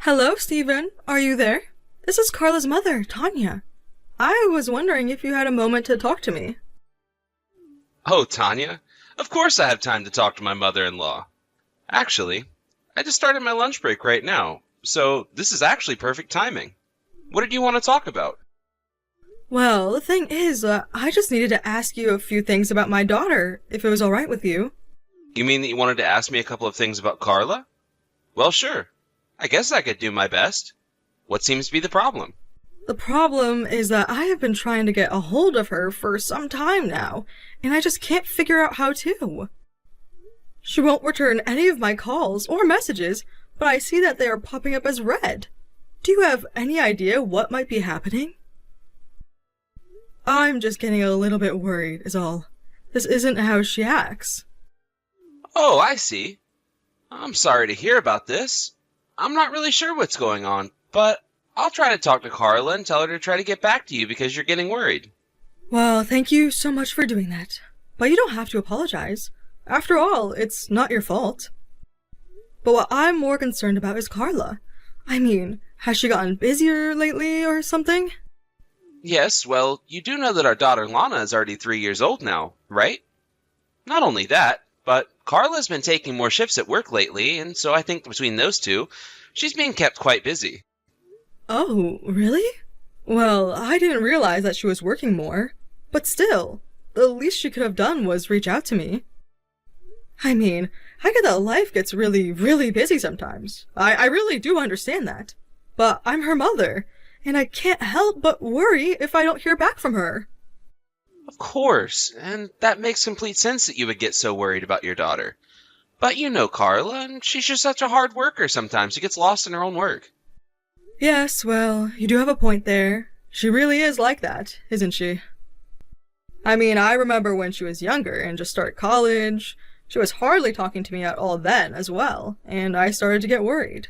Hello, Stephen. Are you there? This is Carla's mother, Tanya. I was wondering if you had a moment to talk to me. Oh, Tanya, of course I have time to talk to my mother-in-law. Actually, I just started my lunch break right now, so this is actually perfect timing. What did you want to talk about? Well, the thing is, I just needed to ask you a few things about my daughter, if it was alright with you. You mean that you wanted to ask me a couple of things about Carla? Well, sure. I guess I could do my best. What seems to be the problem? The problem is that I have been trying to get a hold of her for some time now, and I just can't figure out how to. She won't return any of my calls or messages, but I see that they are popping up as read. Do you have any idea what might be happening? I'm just getting a little bit worried, is all. This isn't how she acts. Oh, I see. I'm sorry to hear about this. I'm not really sure what's going on, but I'll try to talk to Carla and tell her to try to get back to you because you're getting worried. Well, thank you so much for doing that. But you don't have to apologize. After all, it's not your fault. But what I'm more concerned about is Carla. I mean, has she gotten busier lately or something? Yes, well, you do know that our daughter Lana is already 3 years old now, right? Not only that, but Carla's been taking more shifts at work lately, and so I think between those two, she's being kept quite busy. Oh, really? Well, I didn't realize that she was working more. But still, the least she could have done was reach out to me. I mean, I get that life gets really, really busy sometimes. I really do understand that. But I'm her mother, and I can't help but worry if I don't hear back from her. Of course, and that makes complete sense that you would get so worried about your daughter. But you know Carla, and she's just such a hard worker sometimes. She gets lost in her own work. Yes, well, you do have a point there. She really is like that, isn't she? I mean, I remember when she was younger and just started college. She was hardly talking to me at all then as well, and I started to get worried.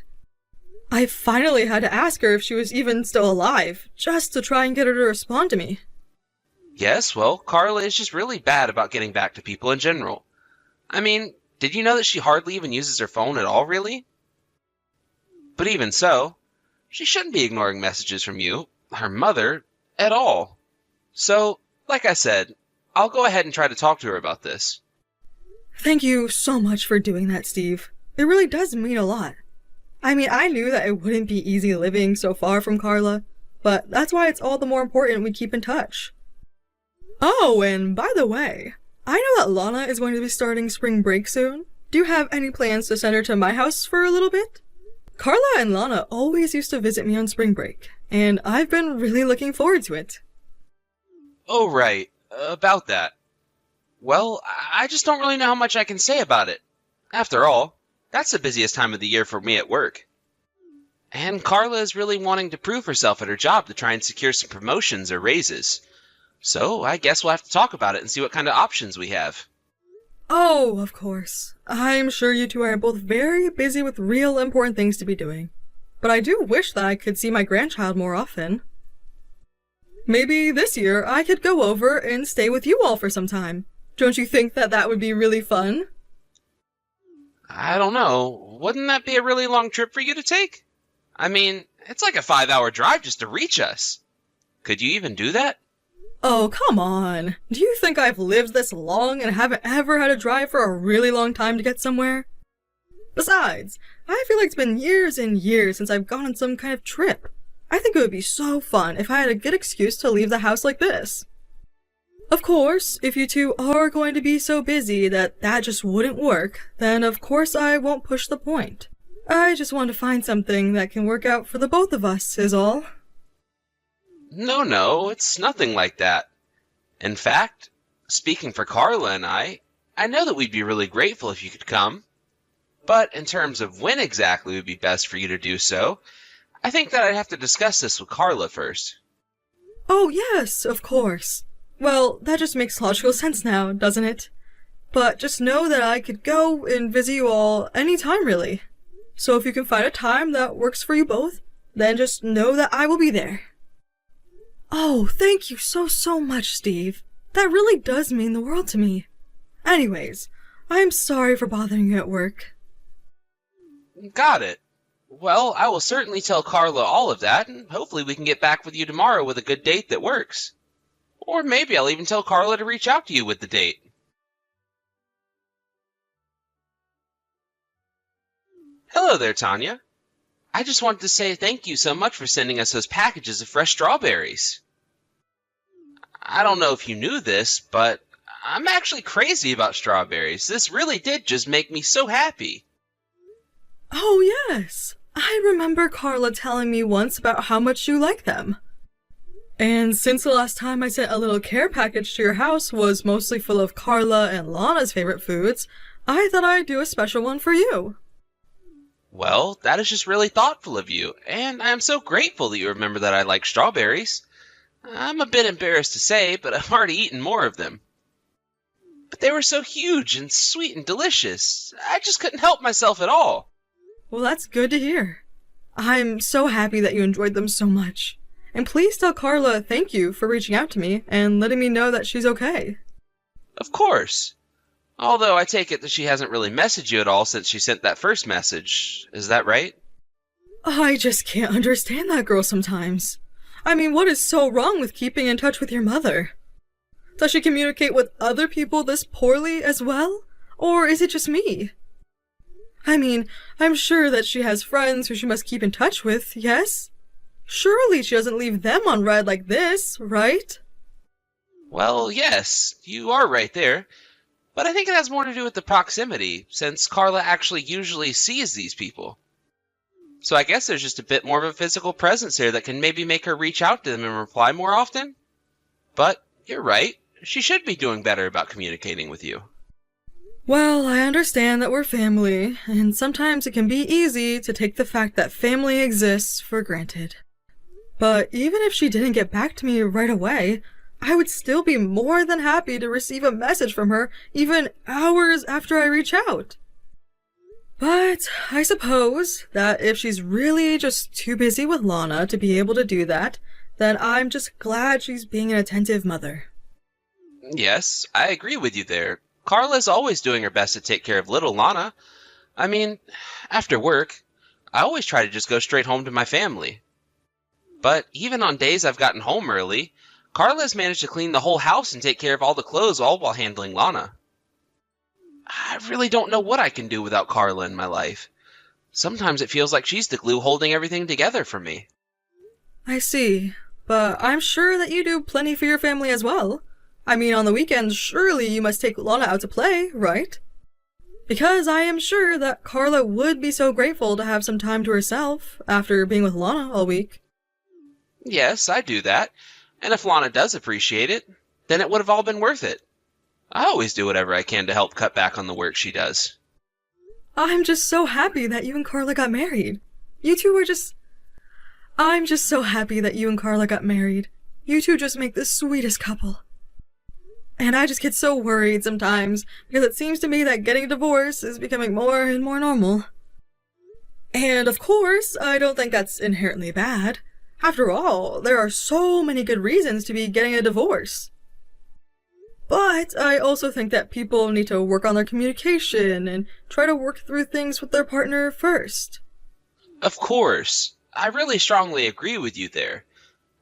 I finally had to ask her if she was even still alive, just to try and get her to respond to me. Yes, well, Carla is just really bad about getting back to people in general. I mean, did you know that she hardly even uses her phone at all, really? But even so, she shouldn't be ignoring messages from you, her mother, at all. So, like I said, I'll go ahead and try to talk to her about this. Thank you so much for doing that, Steve. It really does mean a lot. I mean, I knew that it wouldn't be easy living so far from Carla, but that's why it's all the more important we keep in touch. Oh, and by the way, I know that Lana is going to be starting spring break soon. Do you have any plans to send her to my house for a little bit? Carla and Lana always used to visit me on spring break, and I've been really looking forward to it. Oh, right. About that. Well, I just don't really know how much I can say about it. After all, that's the busiest time of the year for me at work. And Carla is really wanting to prove herself at her job to try and secure some promotions or raises. So I guess we'll have to talk about it and see what kind of options we have. Oh, of course. I'm sure you two are both very busy with real important things to be doing. But I do wish that I could see my grandchild more often. Maybe this year I could go over and stay with you all for some time. Don't you think that that would be really fun? I don't know. Wouldn't that be a really long trip for you to take? I mean, it's like a 5-hour drive just to reach us. Could you even do that? Oh, come on. Do you think I've lived this long and haven't ever had to drive for a really long time to get somewhere? Besides, I feel like it's been years and years since I've gone on some kind of trip. I think it would be so fun if I had a good excuse to leave the house like this. Of course, if you two are going to be so busy that just wouldn't work, then of course I won't push the point. I just want to find something that can work out for the both of us, is all. No, it's nothing like that. In fact, speaking for Carla and I know that we'd be really grateful if you could come. But in terms of when exactly would be best for you to do so, I think that I'd have to discuss this with Carla first. Oh yes, of course. Well, that just makes logical sense now, doesn't it? But just know that I could go and visit you all anytime, really. So if you can find a time that works for you both, then just know that I will be there. Oh, thank you so much, Steve. That really does mean the world to me. Anyways, I'm sorry for bothering you at work. Got it. Well, I will certainly tell Carla all of that, and hopefully we can get back with you tomorrow with a good date that works. Or maybe I'll even tell Carla to reach out to you with the date. Hello there, Tanya. I just wanted to say thank you so much for sending us those packages of fresh strawberries. I don't know if you knew this, but I'm actually crazy about strawberries. This really did just make me so happy. Oh, yes. I remember Carla telling me once about how much you like them. And since the last time I sent a little care package to your house was mostly full of Carla and Lana's favorite foods, I thought I'd do a special one for you. Well, that is just really thoughtful of you, and I am so grateful that you remember that I like strawberries. I'm a bit embarrassed to say, but I've already eaten more of them. But they were so huge and sweet and delicious. I just couldn't help myself at all. Well, that's good to hear. I'm so happy that you enjoyed them so much. And please tell Carla thank you for reaching out to me and letting me know that she's okay. Of course. Although I take it that she hasn't really messaged you at all since she sent that first message. Is that right? I just can't understand that girl sometimes. I mean, what is so wrong with keeping in touch with your mother? Does she communicate with other people this poorly as well? Or is it just me? I mean, I'm sure that she has friends who she must keep in touch with, yes? Surely she doesn't leave them on red like this, right? Well, yes, you are right there. But I think it has more to do with the proximity, since Carla actually usually sees these people. So I guess there's just a bit more of a physical presence here that can maybe make her reach out to them and reply more often. But you're right, she should be doing better about communicating with you. Well, I understand that we're family, and sometimes it can be easy to take the fact that family exists for granted. But even if she didn't get back to me right away, I would still be more than happy to receive a message from her even hours after I reach out. But I suppose that if she's really just too busy with Lana to be able to do that, then I'm just glad she's being an attentive mother. Yes, I agree with you there. Carla's always doing her best to take care of little Lana. I mean, after work, I always try to just go straight home to my family. But even on days I've gotten home early, Carla has managed to clean the whole house and take care of all the clothes all while handling Lana. I really don't know what I can do without Carla in my life. Sometimes it feels like she's the glue holding everything together for me. I see, but I'm sure that you do plenty for your family as well. I mean, on the weekends, surely you must take Lana out to play, right? Because I am sure that Carla would be so grateful to have some time to herself after being with Lana all week. Yes, I do that. And if Lana does appreciate it, then it would have all been worth it. I always do whatever I can to help cut back on the work she does. I'm just so happy that you and Carla got married. You two are just... I'm just so happy that you and Carla got married. You two just make the sweetest couple. And I just get so worried sometimes, because it seems to me that getting a divorce is becoming more and more normal. And of course, I don't think that's inherently bad. After all, there are so many good reasons to be getting a divorce. But I also think that people need to work on their communication and try to work through things with their partner first. Of course. I really strongly agree with you there.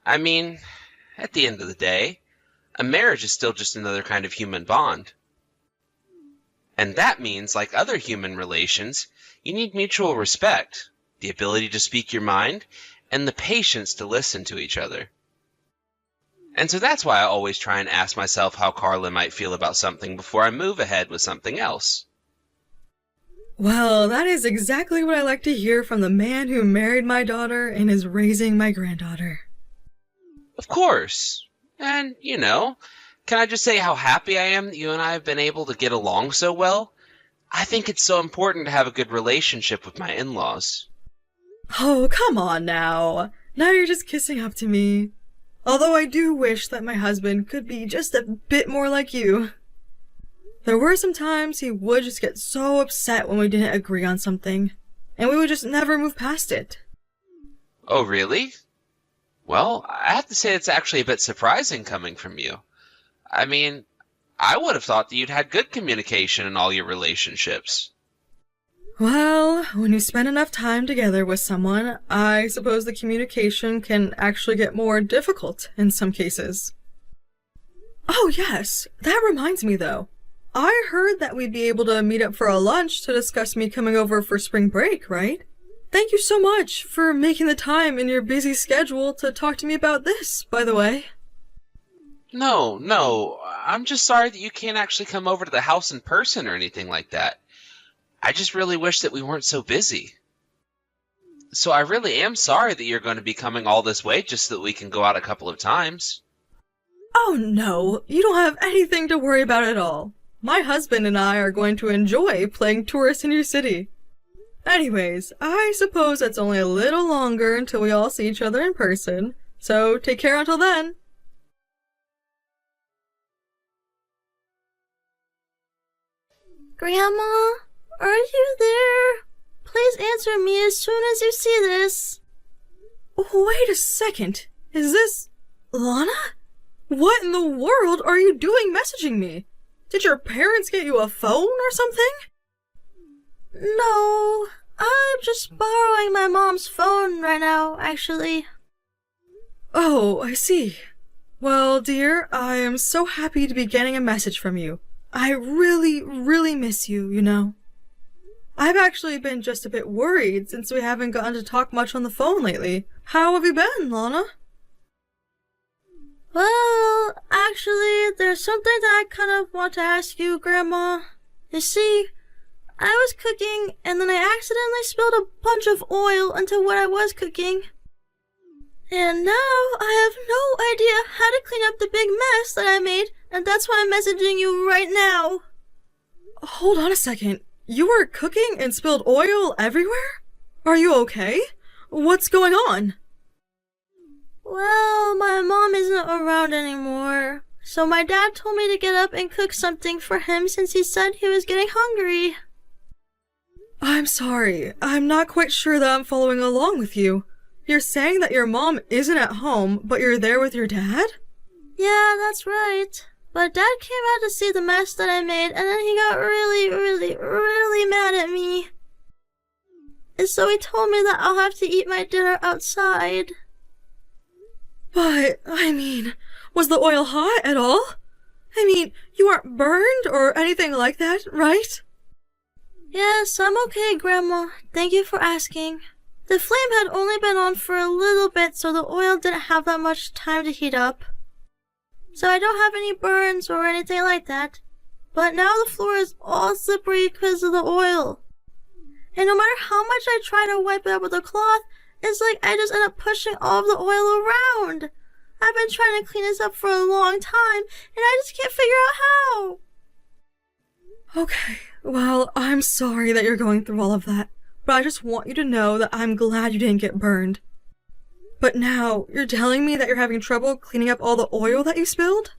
I mean, at the end of the day, a marriage is still just another kind of human bond. And that means, like other human relations, you need mutual respect, the ability to speak your mind, and the patience to listen to each other. And so that's why I always try and ask myself how Carla might feel about something before I move ahead with something else. Well, that is exactly what I like to hear from the man who married my daughter and is raising my granddaughter. Of course. And, can I just say how happy I am that you and I have been able to get along so well? I think it's so important to have a good relationship with my in-laws. Oh, come on now. Now you're just kissing up to me. Although I do wish that my husband could be just a bit more like you. There were some times he would just get so upset when we didn't agree on something, and we would just never move past it. Oh, really? Well, I have to say it's actually a bit surprising coming from you. I mean, I would have thought that you'd had good communication in all your relationships. Well, when you spend enough time together with someone, I suppose the communication can actually get more difficult in some cases. Oh yes, that reminds me though. I heard that we'd be able to meet up for a lunch to discuss me coming over for spring break, right? Thank you so much for making the time in your busy schedule to talk to me about this, by the way. No, I'm just sorry that you can't actually come over to the house in person or anything like that. I just really wish that we weren't so busy. So I really am sorry that you're going to be coming all this way just so that we can go out a couple of times. Oh no, you don't have anything to worry about at all. My husband and I are going to enjoy playing tourist in your city. Anyways, I suppose it's only a little longer until we all see each other in person, so take care until then. Grandma, are you there? Please answer me as soon as you see this. Wait a second. Is this Lana? What in the world are you doing messaging me? Did your parents get you a phone or something? No, I'm just borrowing my mom's phone right now, actually. Oh, I see. Well, dear, I am so happy to be getting a message from you. I really miss you, you know. I've actually been just a bit worried since we haven't gotten to talk much on the phone lately. How have you been, Lana? Well, actually, there's something that I kind of want to ask you, Grandma. You see, I was cooking and then I accidentally spilled a bunch of oil into what I was cooking. And now I have no idea how to clean up the big mess that I made, and that's why I'm messaging you right now. Hold on a second. You were cooking and spilled oil everywhere? Are you okay? What's going on? Well, my mom isn't around anymore, so my dad told me to get up and cook something for him since he said he was getting hungry. I'm sorry. I'm not quite sure that I'm following along with you. You're saying that your mom isn't at home, but you're there with your dad? Yeah, that's right. But Dad came out to see the mess that I made, and then he got really mad at me. And so he told me that I'll have to eat my dinner outside. But, I mean, was the oil hot at all? I mean, you aren't burned or anything like that, right? Yes, I'm okay, Grandma. Thank you for asking. The flame had only been on for a little bit, so the oil didn't have that much time to heat up. So I don't have any burns or anything like that. But now the floor is all slippery because of the oil. And no matter how much I try to wipe it up with a cloth, it's like I just end up pushing all of the oil around. I've been trying to clean this up for a long time, and I just can't figure out how. Okay, well, I'm sorry that you're going through all of that, but I just want you to know that I'm glad you didn't get burned. But now, you're telling me that you're having trouble cleaning up all the oil that you spilled?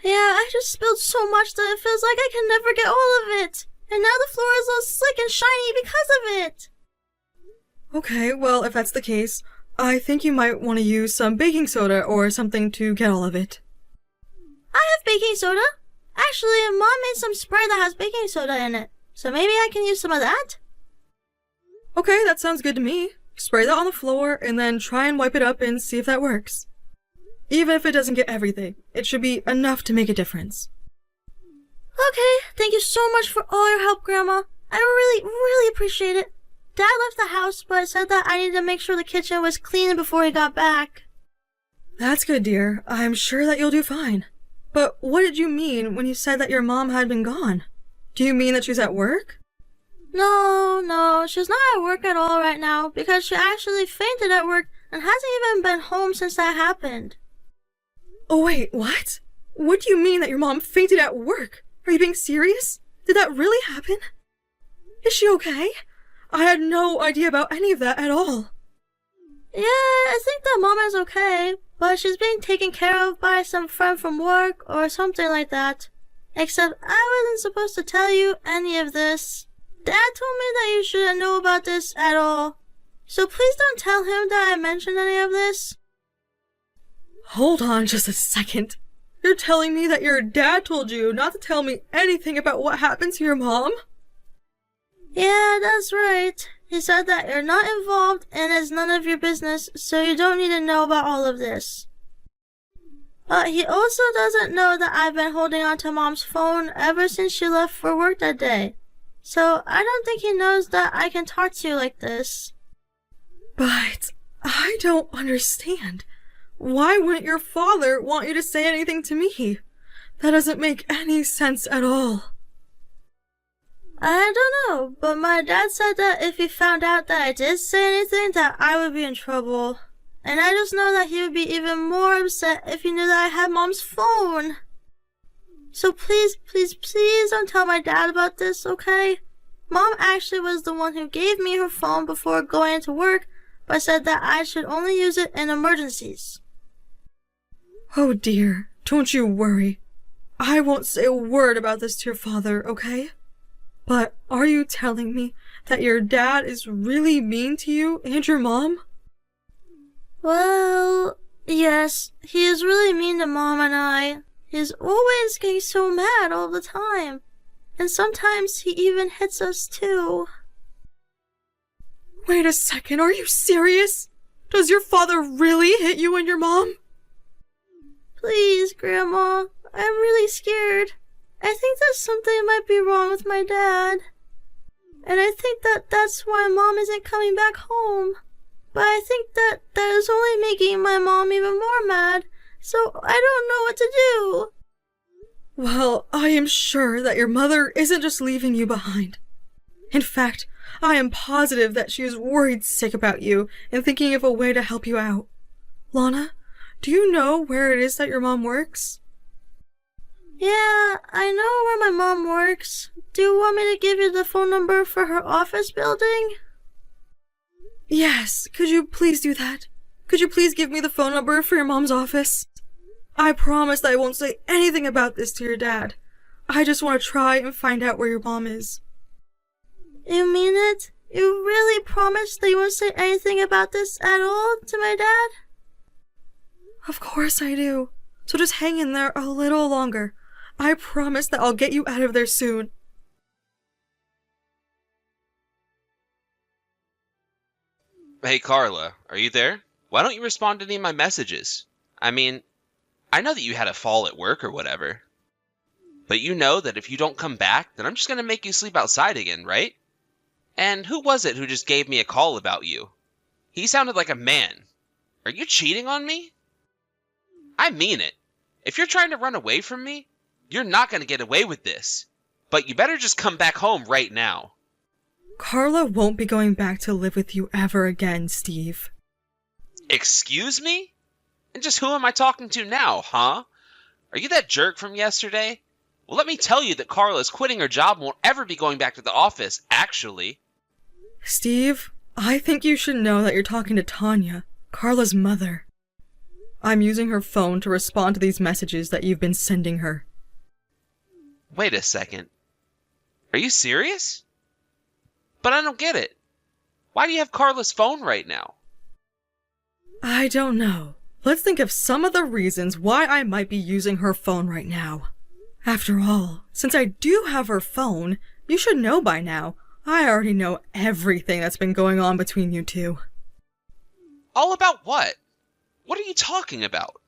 Yeah, I just spilled so much that it feels like I can never get all of it. And now the floor is all slick and shiny because of it. Okay, well, if that's the case, I think you might want to use some baking soda or something to get all of it. I have baking soda. Actually, Mom made some spray that has baking soda in it. So maybe I can use some of that? Okay, that sounds good to me. Spray that on the floor and then try and wipe it up and see if that works. Even if it doesn't get everything, it should be enough to make a difference. Okay, thank you so much for all your help, Grandma. I really appreciate it. Dad left the house, but said that I needed to make sure the kitchen was clean before he got back. That's good, dear. I'm sure that you'll do fine. But what did you mean when you said that your mom had been gone? Do you mean that she's at work? No, she's not at work at all right now because she actually fainted at work and hasn't even been home since that happened. Oh wait, what? What do you mean that your mom fainted at work? Are you being serious? Did that really happen? Is she okay? I had no idea about any of that at all. Yeah, I think that Mom is okay, but she's being taken care of by some friend from work or something like that. Except I wasn't supposed to tell you any of this. Dad told me that you shouldn't know about this at all. So please don't tell him that I mentioned any of this. Hold on just a second. You're telling me that your dad told you not to tell me anything about what happened to your mom? Yeah, that's right. He said that you're not involved and it's none of your business, so you don't need to know about all of this. But he also doesn't know that I've been holding on to Mom's phone ever since she left for work that day. So I don't think he knows that I can talk to you like this. But I don't understand. Why wouldn't your father want you to say anything to me? That doesn't make any sense at all. I don't know, but my dad said that if he found out that I did say anything, that I would be in trouble. And I just know that he would be even more upset if he knew that I had Mom's phone. So please, please, please don't tell my dad about this, okay? Mom actually was the one who gave me her phone before going into work, but said that I should only use it in emergencies. Oh dear, don't you worry. I won't say a word about this to your father, okay? But are you telling me that your dad is really mean to you and your mom? Well, yes, he is really mean to Mom and I. He's always getting so mad all the time. And sometimes he even hits us too. Wait a second, are you serious? Does your father really hit you and your mom? Please, Grandma, I'm really scared. I think that something might be wrong with my dad. And I think that that's why Mom isn't coming back home. But I think that is only making my mom even more mad, so I don't know what to do. Well, I am sure that your mother isn't just leaving you behind. In fact, I am positive that she is worried sick about you and thinking of a way to help you out. Lana, do you know where it is that your mom works? Yeah, I know where my mom works. Do you want me to give you the phone number for her office building? Yes, could you please do that? Could you please give me the phone number for your mom's office? I promise that I won't say anything about this to your dad. I just want to try and find out where your mom is. You mean it? You really promise that you won't say anything about this at all to my dad? Of course I do. So just hang in there a little longer. I promise that I'll get you out of there soon. Hey, Carla, are you there? Why don't you respond to any of my messages? I mean, I know that you had a fall at work or whatever. But you know that if you don't come back, then I'm just going to make you sleep outside again, right? And who was it who just gave me a call about you? He sounded like a man. Are you cheating on me? I mean it. If you're trying to run away from me, you're not going to get away with this. But you better just come back home right now. Carla won't be going back to live with you ever again, Steve. Excuse me? And just who am I talking to now, huh? Are you that jerk from yesterday? Well, let me tell you that Carla is quitting her job and won't ever be going back to the office, actually. Steve, I think you should know that you're talking to Tanya, Carla's mother. I'm using her phone to respond to these messages that you've been sending her. Wait a second. Are you serious? But I don't get it. Why do you have Carla's phone right now? I don't know. Let's think of some of the reasons why I might be using her phone right now. After all, since I do have her phone, you should know by now. I already know everything that's been going on between you two. All about what? What are you talking about?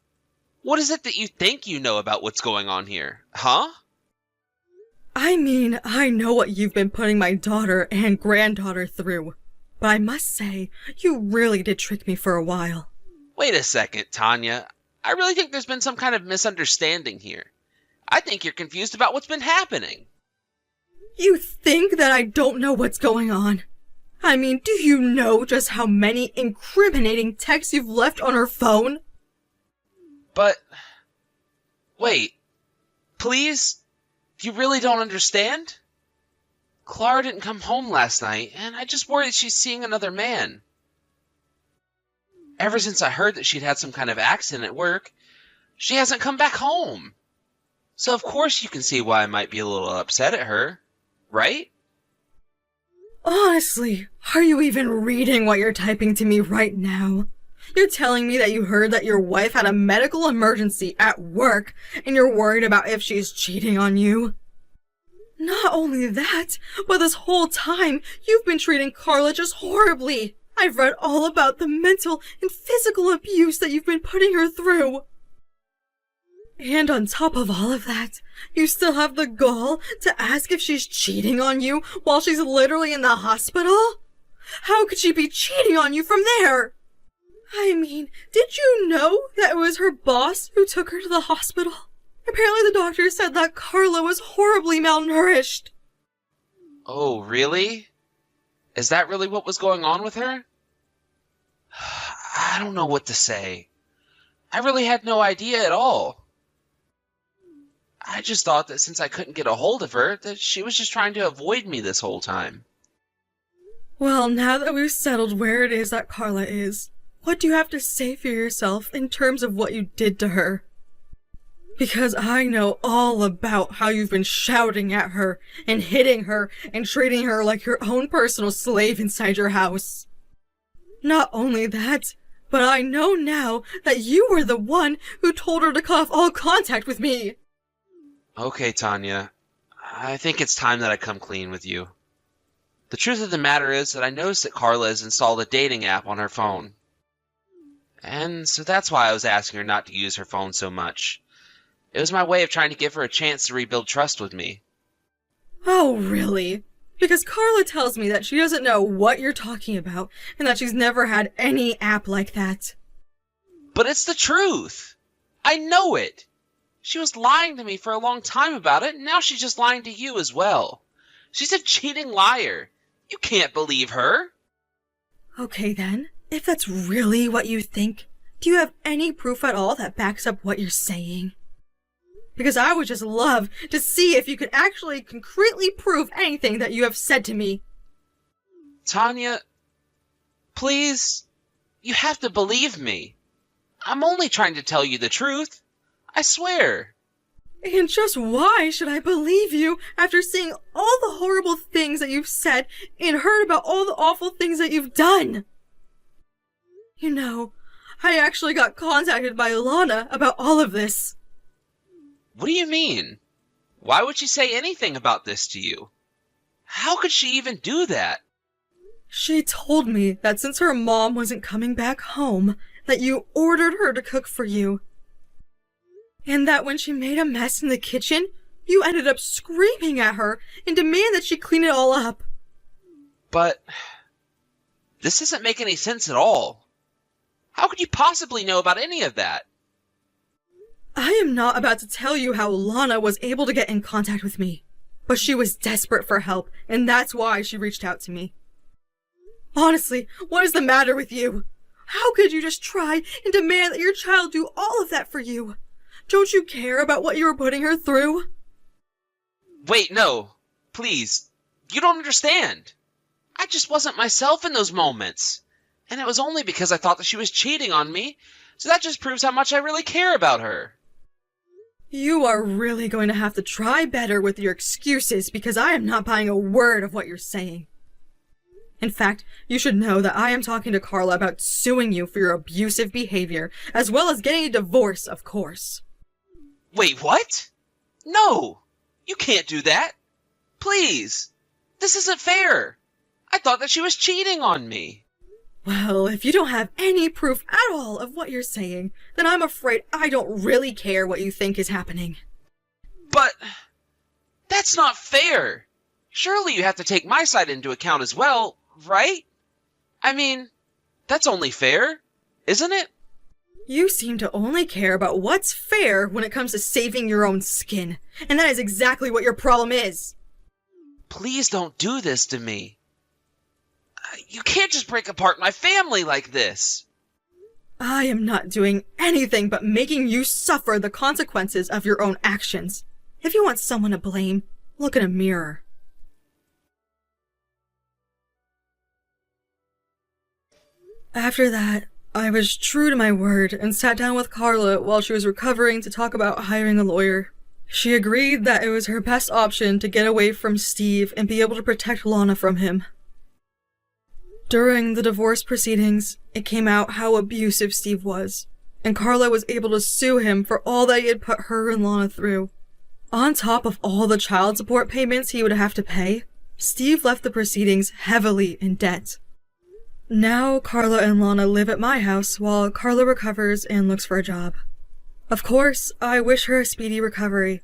What is it that you think you know about what's going on here, huh? I mean, I know what you've been putting my daughter and granddaughter through. But I must say, you really did trick me for a while. Wait a second, Tanya. I really think there's been some kind of misunderstanding here. I think you're confused about what's been happening. You think that I don't know what's going on? I mean, do you know just how many incriminating texts you've left on her phone? But... wait. Please? You really don't understand? Clara didn't come home last night, and I just worry that she's seeing another man. Ever since I heard that she'd had some kind of accident at work, she hasn't come back home. So of course you can see why I might be a little upset at her, right? Honestly, are you even reading what you're typing to me right now? You're telling me that you heard that your wife had a medical emergency at work, and you're worried about if she's cheating on you? Not only that, but this whole time, you've been treating Carla just horribly. I've read all about the mental and physical abuse that you've been putting her through. And on top of all of that, you still have the gall to ask if she's cheating on you while she's literally in the hospital? How could she be cheating on you from there? I mean, did you know that it was her boss who took her to the hospital? Apparently the doctor said that Carla was horribly malnourished. Oh, really? Is that really what was going on with her? I don't know what to say. I really had no idea at all. I just thought that since I couldn't get a hold of her, that she was just trying to avoid me this whole time. Well, now that we've settled where it is that Carla is, what do you have to say for yourself in terms of what you did to her? Because I know all about how you've been shouting at her and hitting her and treating her like your own personal slave inside your house. Not only that, but I know now that you were the one who told her to cut off all contact with me. Okay, Tanya. I think it's time that I come clean with you. The truth of the matter is that I noticed that Carla has installed a dating app on her phone. And so that's why I was asking her not to use her phone so much. It was my way of trying to give her a chance to rebuild trust with me. Oh, really? Because Carla tells me that she doesn't know what you're talking about and that she's never had any app like that. But it's the truth. I know it. She was lying to me for a long time about it, and now she's just lying to you as well. She's a cheating liar. You can't believe her. Okay then, if that's really what you think, do you have any proof at all that backs up what you're saying? Because I would just love to see if you could actually concretely prove anything that you have said to me. Tanya, please, you have to believe me. I'm only trying to tell you the truth. I swear. And just why should I believe you after seeing all the horrible things that you've said and heard about all the awful things that you've done? You know, I actually got contacted by Lana about all of this. What do you mean? Why would she say anything about this to you? How could she even do that? She told me that since her mom wasn't coming back home, that you ordered her to cook for you. And that when she made a mess in the kitchen, you ended up screaming at her and demanded that she clean it all up. But this doesn't make any sense at all. How could you possibly know about any of that? I am not about to tell you how Lana was able to get in contact with me, but she was desperate for help, and that's why she reached out to me. Honestly, what is the matter with you? How could you just try and demand that your child do all of that for you? Don't you care about what you were putting her through? Wait, no. Please. You don't understand. I just wasn't myself in those moments. And it was only because I thought that she was cheating on me, so that just proves how much I really care about her. You are really going to have to try better with your excuses because I am not buying a word of what you're saying. In fact, you should know that I am talking to Carla about suing you for your abusive behavior, as well as getting a divorce, of course. Wait, what? No! You can't do that! Please! This isn't fair! I thought that she was cheating on me! Well, if you don't have any proof at all of what you're saying, then I'm afraid I don't really care what you think is happening. But that's not fair! Surely you have to take my side into account as well, right? I mean, that's only fair, isn't it? You seem to only care about what's fair when it comes to saving your own skin, and that is exactly what your problem is. Please don't do this to me. You can't just break apart my family like this. I am not doing anything but making you suffer the consequences of your own actions. If you want someone to blame, look in a mirror. After that, I was true to my word and sat down with Carla while she was recovering to talk about hiring a lawyer. She agreed that it was her best option to get away from Steve and be able to protect Lana from him. During the divorce proceedings, it came out how abusive Steve was, and Carla was able to sue him for all that he had put her and Lana through. On top of all the child support payments he would have to pay, Steve left the proceedings heavily in debt. Now Carla and Lana live at my house while Carla recovers and looks for a job. Of course, I wish her a speedy recovery,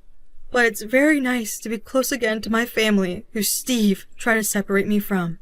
but it's very nice to be close again to my family who Steve tried to separate me from.